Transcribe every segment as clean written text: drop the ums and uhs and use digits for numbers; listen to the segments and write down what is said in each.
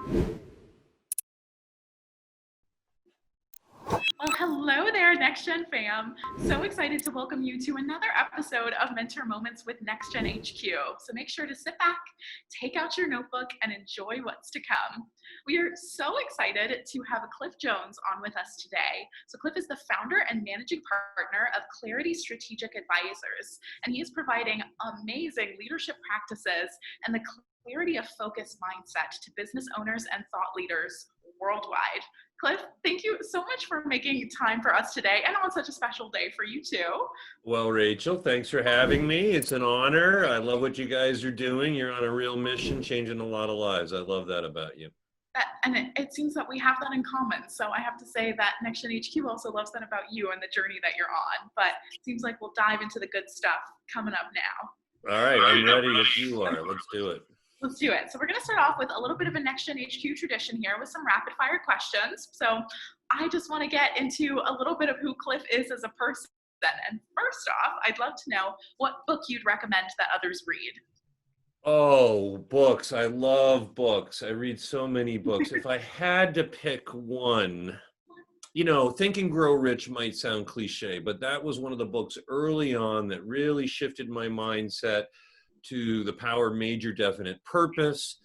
Well, hello there, Next Gen fam. So excited to welcome you to another episode of Mentor Moments with Next Gen HQ. So make sure to sit back, take out your notebook, and enjoy what's to come. We are so excited to have Cliff Jones on with us today. So Cliff is the founder and managing partner of Clarity Strategic Advisors, and he is providing amazing leadership practices and the clarity of focus mindset to business owners and thought leaders worldwide. Cliff, thank you so much for making time for us today and on such a special day for you too. Well, Rachel, thanks for having me. It's an honor. I love what you guys are doing. You're on a real mission, changing a lot of lives. I love that about you. And it seems that we have that in common. So I have to say that Next Gen HQ also loves that about you and the journey that you're on. But it seems like we'll dive into the good stuff coming up now. All right, I'm ready if you are. Let's do it. Let's do it. So we're going to start off with a little bit of a Next Gen HQ tradition here with some rapid fire questions. So I just want to get into a little bit of who Cliff is as a person. And first off, I'd love to know what book you'd recommend that others read. Oh, books. I love books. I read so many books. If I had to pick one, Think and Grow Rich might sound cliche, but that was one of the books early on that really shifted my mindset to the power of major definite purpose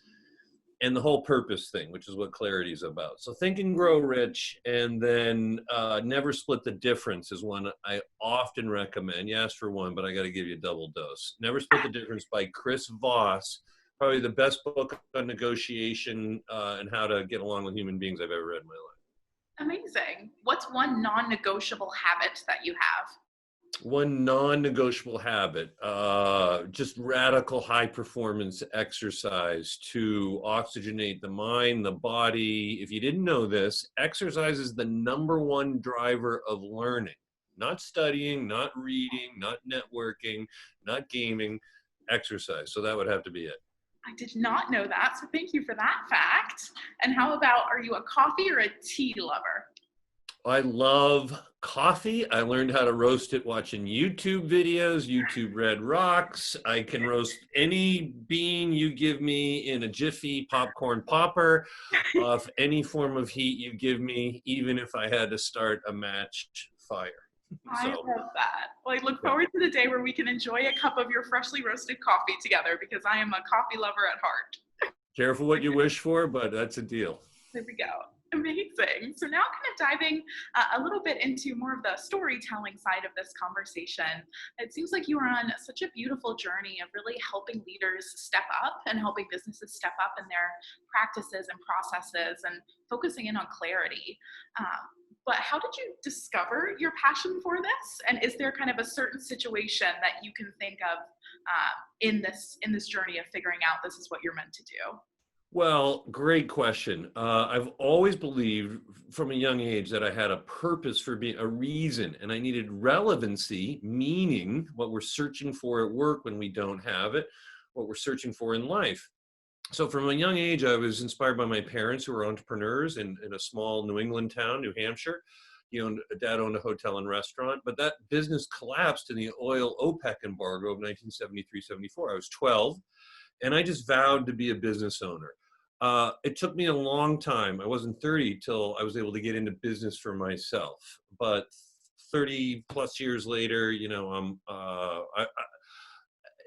and the whole purpose thing, which is what clarity is about. So Think and Grow Rich, and then Never Split the Difference is one I often recommend. You asked for one, but I got to give you a double dose. Never Split the Difference by Chris Voss, probably the best book on negotiation and how to get along with human beings I've ever read in my life. Amazing. What's one non-negotiable habit that you have? One non-negotiable habit, just radical high performance exercise to oxygenate the mind, the body. If you didn't know this, exercise is the #1 driver of learning. Not studying, not reading, not networking, not gaming, exercise. So that would have to be it. I did not know that, so thank you for that fact. And how about, are you a coffee or a tea lover? I love coffee. I learned how to roast it watching YouTube videos, YouTube Red Rocks. I can roast any bean you give me in a Jiffy popcorn popper off any form of heat you give me, even if I had to start a match fire. I love that. Well, I look forward to the day where we can enjoy a cup of your freshly roasted coffee together, because I am a coffee lover at heart. Careful what you wish for, but that's a deal. There we go. Amazing. So now kind of diving a little bit into more of the storytelling side of this conversation. It seems like you are on such a beautiful journey of really helping leaders step up and helping businesses step up in their practices and processes and focusing in on clarity. But how did you discover your passion for this? And is there kind of a certain situation that you can think of in this journey of figuring out this is what you're meant to do? Well, great question. I've always believed from a young age that I had a purpose for being a reason, and I needed relevancy, meaning what we're searching for at work when we don't have it, what we're searching for in life. So from a young age, I was inspired by my parents, who were entrepreneurs in a small New England town, New Hampshire. Dad owned a hotel and restaurant, but that business collapsed in the oil OPEC embargo of 1973-74. I was 12. And I just vowed to be a business owner. It took me a long time. I wasn't 30 till I was able to get into business for myself. But 30 plus years later,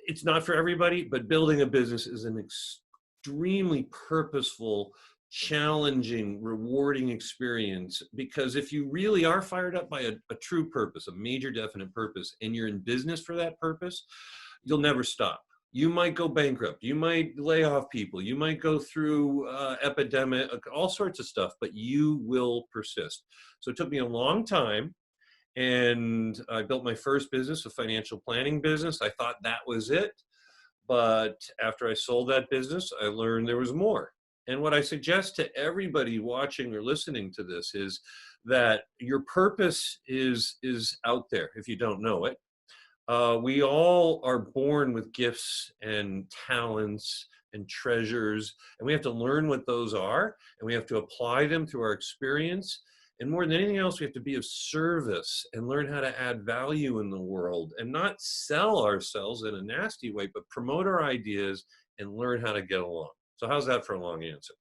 it's not for everybody, but building a business is an extremely purposeful, challenging, rewarding experience. Because if you really are fired up by a true purpose, a major definite purpose, and you're in business for that purpose, you'll never stop. You might go bankrupt. You might lay off people. You might go through epidemic, all sorts of stuff, but you will persist. So it took me a long time, and I built my first business, a financial planning business. I thought that was it. But after I sold that business, I learned there was more. And what I suggest to everybody watching or listening to this is that your purpose is out there if you don't know it. We all are born with gifts and talents and treasures, and we have to learn what those are, and we have to apply them through our experience. And more than anything else, we have to be of service and learn how to add value in the world and not sell ourselves in a nasty way, but promote our ideas and learn how to get along. So how's that for a long answer?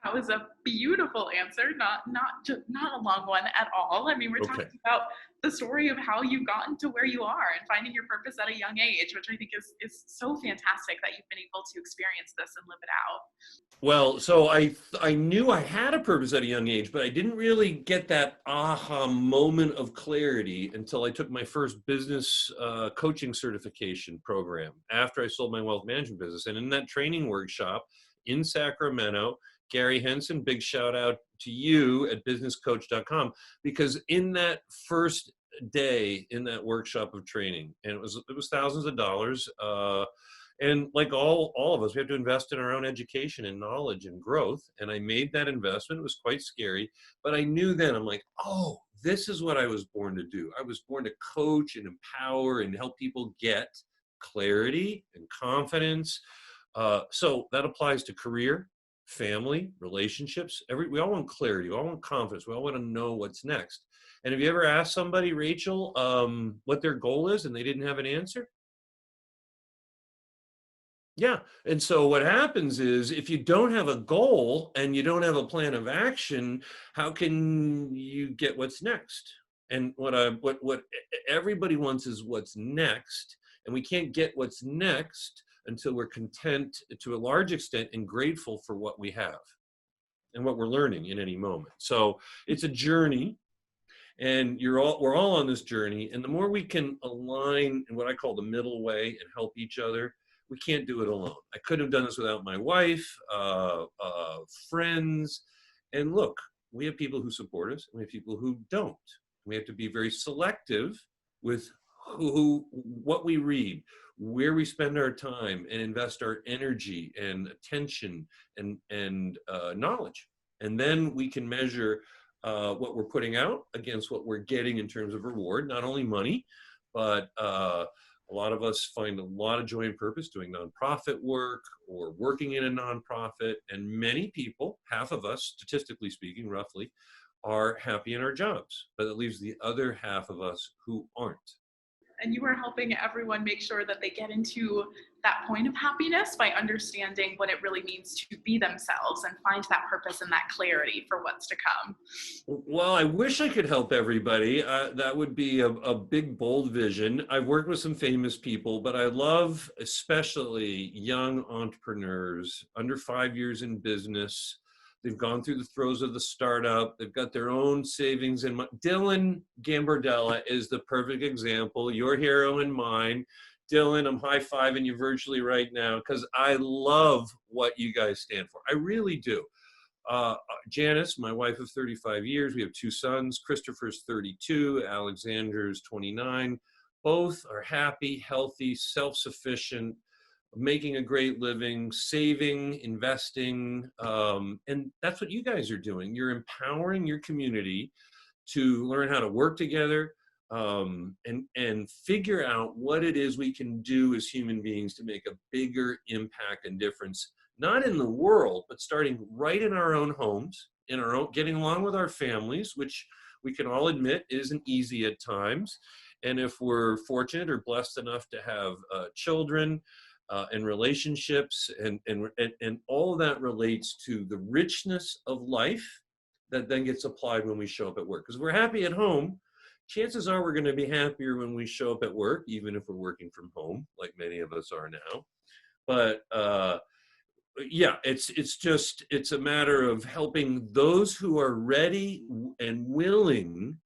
That was a beautiful answer, not a long one at all. I mean, we're Okay. talking about the story of how you've gotten to where you are and finding your purpose at a young age, which I think is so fantastic that you've been able to experience this and live it out. Well, so I knew I had a purpose at a young age, but I didn't really get that aha moment of clarity until I took my first business coaching certification program after I sold my wealth management business. And in that training workshop in Sacramento, Gary Henson, big shout out to you at businesscoach.com, because in that first day in that workshop of training, and it was thousands of dollars. And like all of us, we have to invest in our own education and knowledge and growth. And I made that investment. It was quite scary, but I knew then, I'm like, oh, this is what I was born to do. I was born to coach and empower and help people get clarity and confidence. So that applies to career, family, relationships. We all want clarity. We all want confidence. We all want to know what's next. And have you ever asked somebody, Rachel, what their goal is and they didn't have an answer? Yeah. And so what happens is if you don't have a goal and you don't have a plan of action, how can you get what's next? And what everybody wants is what's next. And we can't get what's next until we're content to a large extent and grateful for what we have and what we're learning in any moment. So it's a journey, and we're all on this journey. And the more we can align in what I call the middle way and help each other, we can't do it alone. I couldn't have done this without my wife, friends. And look, we have people who support us, and we have people who don't. We have to be very selective with what we read, where we spend our time and invest our energy and attention and knowledge. And then we can measure what we're putting out against what we're getting in terms of reward, not only money, but a lot of us find a lot of joy and purpose doing nonprofit work or working in a nonprofit. And many people, half of us, statistically speaking, roughly, are happy in our jobs. But it leaves the other half of us who aren't. And you are helping everyone make sure that they get into that point of happiness by understanding what it really means to be themselves and find that purpose and that clarity for what's to come. Well, I wish I could help everybody. That would be a big, bold vision. I've worked with some famous people, but I love especially young entrepreneurs under 5 years in business. They've gone through the throes of the startup. They've got their own savings. And Dylan Gambardella is the perfect example, your hero and mine. Dylan, I'm high-fiving you virtually right now because I love what you guys stand for. I really do. Janice, my wife of 35 years, we have 2 sons. Christopher's 32, Alexander's 29. Both are happy, healthy, self-sufficient, making a great living, saving, investing. And that's what you guys are doing. You're empowering your community to learn how to work together, and figure out what it is we can do as human beings to make a bigger impact and difference, not in the world, but starting right in our own homes, in our own, getting along with our families, which we can all admit isn't easy at times. And if we're fortunate or blessed enough to have children, and relationships, and all of that relates to the richness of life that then gets applied when we show up at work. Because if we're happy at home, chances are we're going to be happier when we show up at work, even if we're working from home, like many of us are now. But yeah, it's a matter of helping those who are ready and willing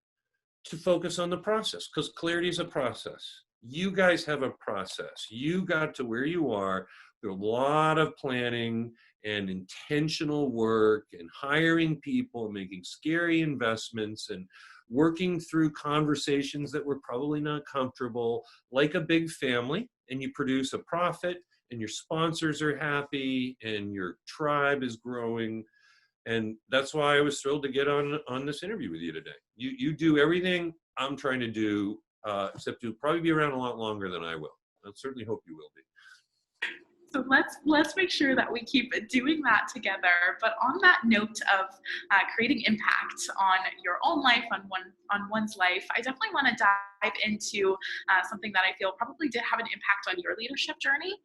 to focus on the process, because clarity is a process. You guys have a process. You got to where you are through a lot of planning and intentional work and hiring people, making scary investments and working through conversations that were probably not comfortable, like a big family, and you produce a profit and your sponsors are happy and your tribe is growing. And that's why I was thrilled to get on this interview with you today. You do everything I'm trying to do, except you'll probably be around a lot longer than I will. I certainly hope you will be. So let's make sure that we keep doing that together. But on that note of creating impact on your own life, on one's life, I definitely want to dive into something that I feel probably did have an impact on your leadership journey,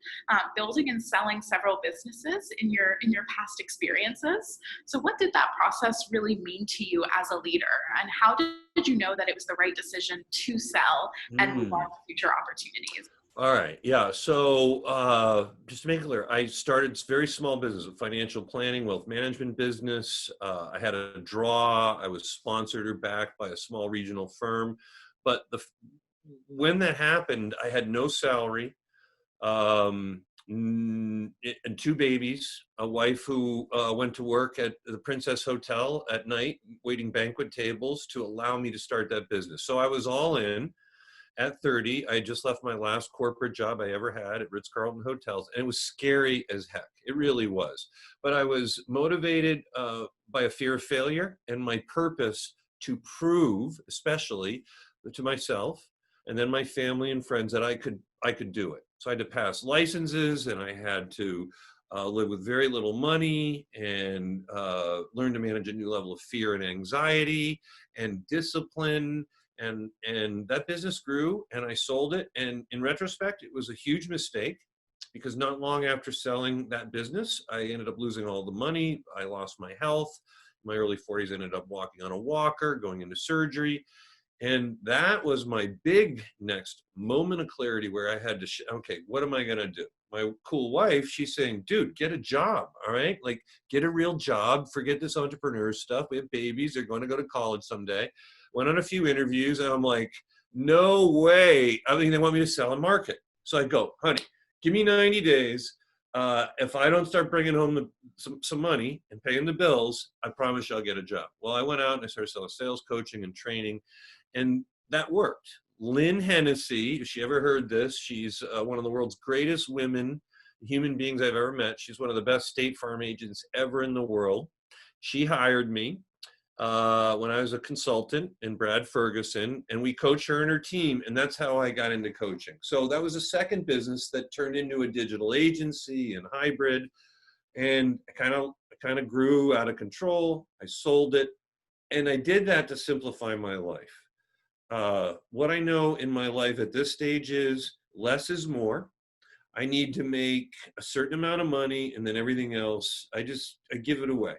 building and selling several businesses in your past experiences. So what did that process really mean to you as a leader, and how did you know that it was the right decision to sell and move on Mm. to future opportunities? All right. Yeah. So just to make it clear, I started very small business, a financial planning, wealth management business. I had a draw. I was sponsored or backed by a small regional firm. But when that happened, I had no salary, and two babies, a wife who went to work at the Princess Hotel at night, waiting banquet tables to allow me to start that business. So I was all in. At 30, I had just left my last corporate job I ever had at Ritz-Carlton Hotels, and it was scary as heck. It really was. But I was motivated by a fear of failure and my purpose to prove, especially to myself and then my family and friends, that I could do it. So I had to pass licenses, and I had to live with very little money, and learn to manage a new level of fear and anxiety and discipline, and that business grew, and I sold it. And in retrospect, it was a huge mistake, because not long after selling that business, I ended up losing all the money. I lost my health. In my early 40s, I ended up walking on a walker, going into surgery. And that was my big next moment of clarity, where I had to, okay, what am I going to do? My cool wife, she's saying, dude, get a job. All right. Like, get a real job. Forget this entrepreneur stuff. We have babies. They're going to go to college someday. Went on a few interviews, and I'm like, no way. I mean, they want me to sell and market. So I go, honey, give me 90 days. If I don't start bringing home some money and paying the bills, I promise you I'll get a job. Well, I went out and I started selling sales coaching and training, and that worked. Lynn Hennessy, if she ever heard this, she's one of the world's greatest human beings I've ever met. She's one of the best State Farm agents ever in the world. She hired me when I was a consultant in Brad Ferguson, and we coached her and her team, and that's how I got into coaching. So that was a second business that turned into a digital agency and hybrid, and I kind of grew out of control. I sold it, and I did that to simplify my life. What I know in my life at this stage is less is more. I need to make a certain amount of money, and then everything else, I give it away.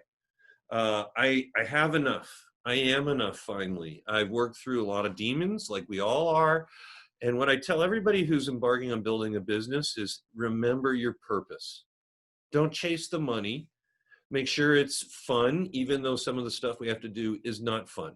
I have enough. I am enough, finally. I've worked through a lot of demons, like we all are. And what I tell everybody who's embarking on building a business is, remember your purpose. Don't chase the money. Make sure it's fun, even though some of the stuff we have to do is not fun.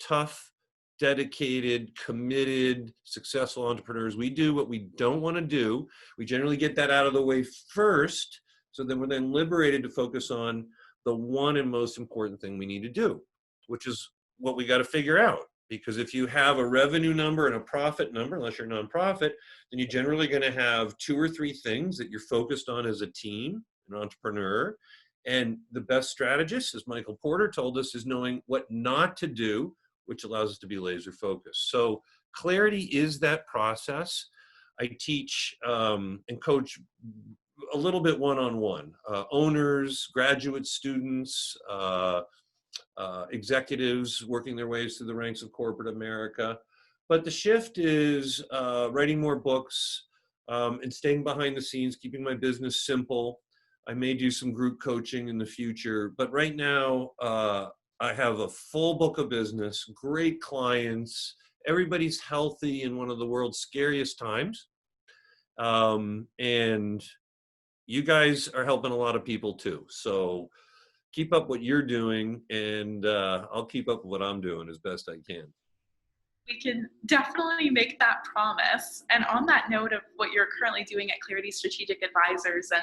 Tough, dedicated, committed, successful entrepreneurs, we do what we don't want to do. We generally get that out of the way first, so then we're then liberated to focus on the one and most important thing we need to do, which is what we got to figure out. Because if you have a revenue number and a profit number, unless you're a nonprofit, then you're generally going to have two or three things that you're focused on as a team, an entrepreneur. And the best strategist, as Michael Porter told us, is knowing what not to do, which allows us to be laser focused. So clarity is that process. I teach and coach a little bit one-on-one, owners, graduate students, executives working their ways through the ranks of corporate America. But the shift is writing more books, and staying behind the scenes, keeping my business simple. I may do some group coaching in the future, but right now I have a full book of business, great clients. Everybody's healthy in one of the world's scariest times. And you guys are helping a lot of people too. So keep up what you're doing, and I'll keep up with what I'm doing as best I can. We can definitely make that promise. And on that note of what you're currently doing at Clarity Strategic Advisors, and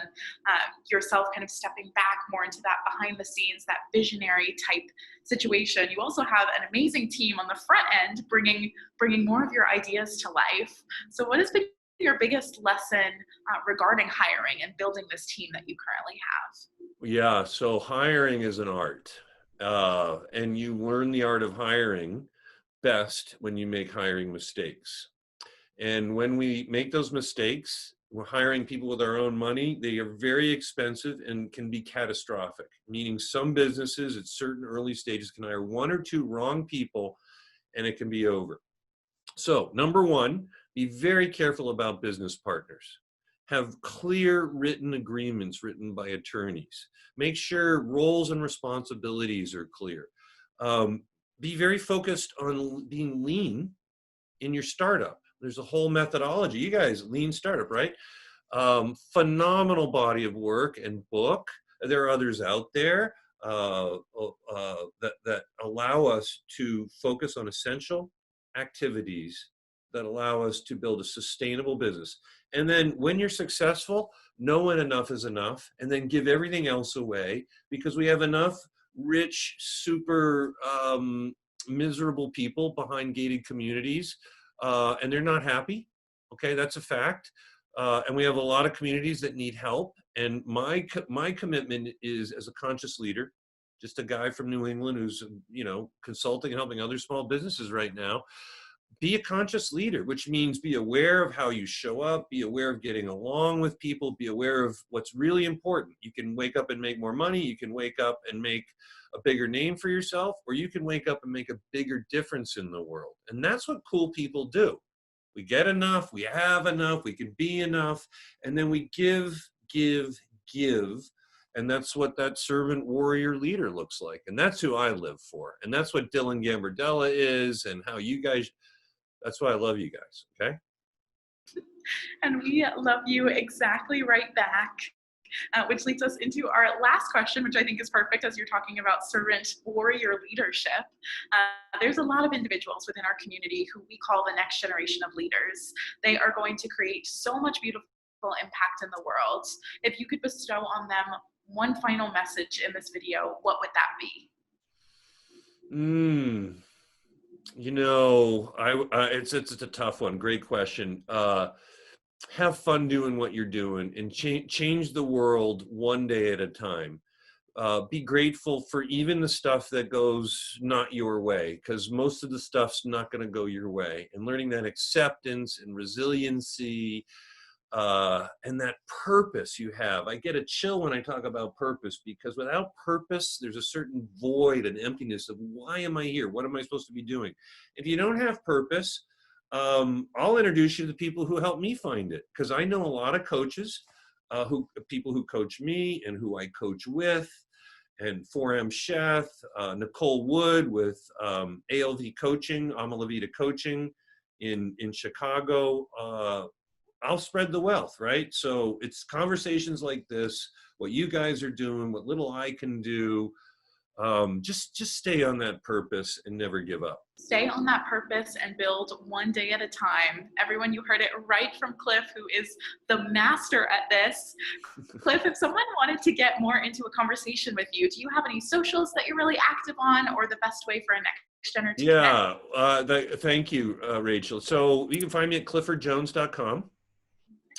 yourself kind of stepping back more into that behind the scenes, that visionary type situation, you also have an amazing team on the front end bringing more of your ideas to life. So what has been your biggest lesson regarding hiring and building this team that you currently have? Yeah, so hiring is an art, and you learn the art of hiring best when you make hiring mistakes. And when we make those mistakes, we're hiring people with our own money, they are very expensive and can be catastrophic, meaning some businesses at certain early stages can hire one or two wrong people and it can be over. So number one, be very careful about business partners. Have clear written agreements written by attorneys. Make sure roles and responsibilities are clear. Be very focused on being lean in your startup. There's a whole methodology. You guys, lean startup, right? Phenomenal body of work and book. There are others out there that allow us to focus on essential activities that allow us to build a sustainable business. And then when you're successful, know when enough is enough, and then give everything else away, because we have enough rich, super miserable people behind gated communities, and they're not happy. Okay, that's a fact. And we have a lot of communities that need help. And my commitment is, as a conscious leader, just a guy from New England who's, you know, consulting and helping other small businesses right now, be a conscious leader, which means be aware of how you show up, be aware of getting along with people, be aware of what's really important. You can wake up and make more money, you can wake up and make a bigger name for yourself, or you can wake up and make a bigger difference in the world. And that's what cool people do. We get enough, we have enough, we can be enough, and then we give, give, give. And that's what that servant warrior leader looks like. And that's who I live for. And that's what Dylan Gambardella is, and how you guys, that's why I love you guys, okay? And we love you exactly right back. Which leads us into our last question, which I think is perfect as you're talking about servant warrior leadership. There's a lot of individuals within our community who we call the next generation of leaders. They are going to create so much beautiful impact in the world. If you could bestow on them one final message in this video, what would that be? You know, it's a tough one. Great question. Have fun doing what you're doing, and change the world one day at a time. Be grateful for even the stuff that goes not your way, because most of the stuff's not going to go your way. And learning that acceptance and resiliency and that purpose you have. I get a chill when I talk about purpose, because without purpose, there's a certain void and emptiness of why am I here? What am I supposed to be doing? If you don't have purpose, I'll introduce you to the people who help me find it, because I know a lot of coaches, people who coach me and who I coach with, and 4M Chef, Nicole Wood with ALV Coaching, Amalavita Coaching in Chicago. I'll spread the wealth, right? So it's conversations like this, what you guys are doing, what little I can do. Just stay on that purpose and never give up. Stay on that purpose and build one day at a time. Everyone, you heard it right from Cliff, who is the master at this. Cliff, if someone wanted to get more into a conversation with you, do you have any socials that you're really active on, or the best way for a next generation to connect? Yeah, thank you, Rachel. So you can find me at cliffordjones.com.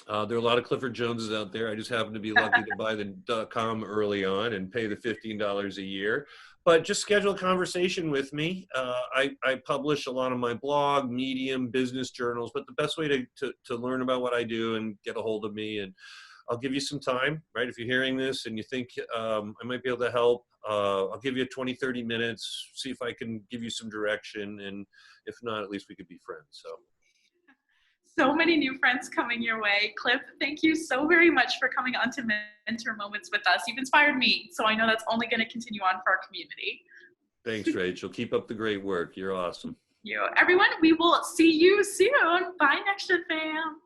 There are a lot of Clifford Joneses out there. I just happen to be lucky to buy the .com early on and pay the $15 a year. But just schedule a conversation with me. I publish a lot on my blog, Medium, business journals. But the best way to learn about what I do and get a hold of me, and I'll give you some time, right? If you're hearing this and you think I might be able to help, I'll give you 20, 30 minutes, see if I can give you some direction. And if not, at least we could be friends. So many new friends coming your way. Cliff, thank you so very much for coming on to Mentor Moments with us. You've inspired me, so I know that's only going to continue on for our community. Thanks, Rachel. Keep up the great work. You're awesome. Everyone, we will see you soon. Bye, Next Gen fam.